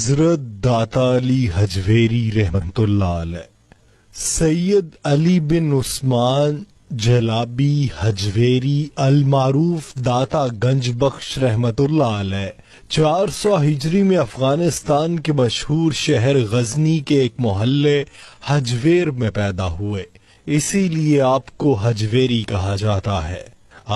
حضرت داتا علی حجویری رحمت اللہ علیہ، سید علی بن عثمان جلابی حجویری المعروف داتا گنج بخش رحمت اللہ علیہ 400 ہجری میں افغانستان کے مشہور شہر غزنی کے ایک محلے حجویر میں پیدا ہوئے، اسی لیے آپ کو حجویری کہا جاتا ہے۔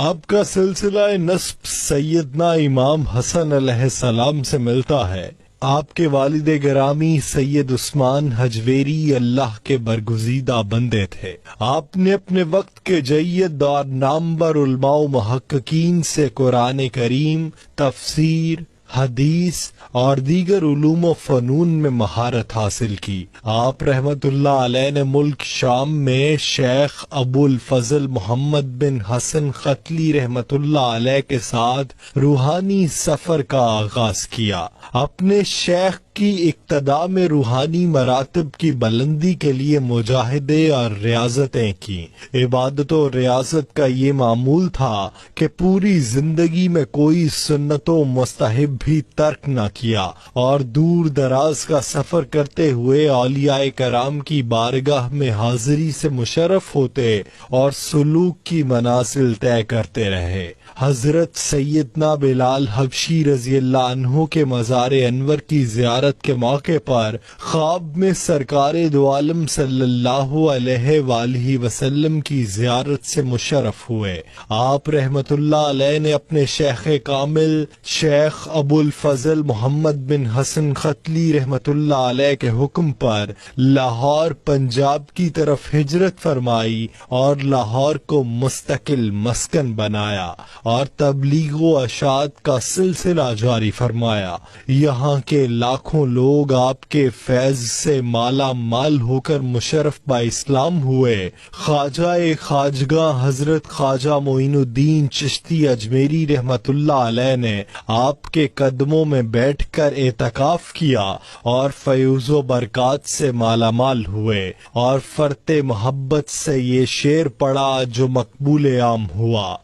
آپ کا سلسلہ نسب سیدنا امام حسن علیہ السلام سے ملتا ہے۔ آپ کے والد گرامی سید عثمان حجویری اللہ کے برگزیدہ بندے تھے۔ آپ نے اپنے وقت کے جید اور نامور علماء و محققین سے قرآن کریم، تفسیر، حدیث اور دیگر علوم و فنون میں مہارت حاصل کی۔ آپ رحمت اللہ علیہ نے ملک شام میں شیخ ابو الفضل محمد بن حسن ختلی رحمت اللہ علیہ کے ساتھ روحانی سفر کا آغاز کیا۔ اپنے شیخ کی اقتداء میں روحانی مراتب کی بلندی کے لیے مجاہدے اور ریاضتیں کی۔ عبادت و ریاضت کا یہ معمول تھا کہ پوری زندگی میں کوئی سنت و مستحب بھی ترک نہ کیا، اور دور دراز کا سفر کرتے ہوئے اولیاء کرام کی بارگاہ میں حاضری سے مشرف ہوتے اور سلوک کی منازل طے کرتے رہے۔ حضرت سیدنا بلال حبشی رضی اللہ عنہ کے مزار انور کی زیارت کے موقع پر خواب میں سرکار دو عالم صلی اللہ علیہ وآلہ وسلم کی زیارت سے مشرف ہوئے۔ آپ رحمت اللہ علیہ نے اپنے شیخ کامل شیخ ابو الفضل محمد بن حسن ختلی رحمت اللہ علیہ کے حکم پر لاہور پنجاب کی طرف ہجرت فرمائی اور لاہور کو مستقل مسکن بنایا اور تبلیغ و اشاعت کا سلسلہ جاری فرمایا۔ یہاں کے لاکھوں لوگ آپ کے فیض سے مالا مال ہو کر مشرف با اسلام ہوئے۔ خواجہ خواجگاں حضرت خواجہ معین الدین چشتی اجمیری رحمت اللہ علیہ نے آپ کے قدموں میں بیٹھ کر اعتکاف کیا اور فیض و برکات سے مالا مال ہوئے، اور فرت محبت سے یہ شعر پڑا جو مقبول عام ہوا: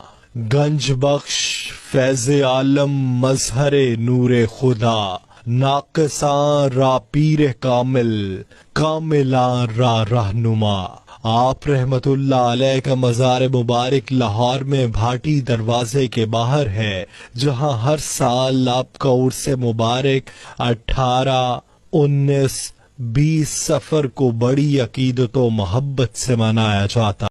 گنج بخش فیض عالم مظہر نور خدا، ناقصاں را پیر کامل، کاملاں را رہنما۔ آپ رحمت اللہ علیہ کا مزار مبارک لاہور میں بھاٹی دروازے کے باہر ہے، جہاں ہر سال آپ کا عرس مبارک 18، 19، 20 صفر کو بڑی عقیدت و محبت سے منایا جاتا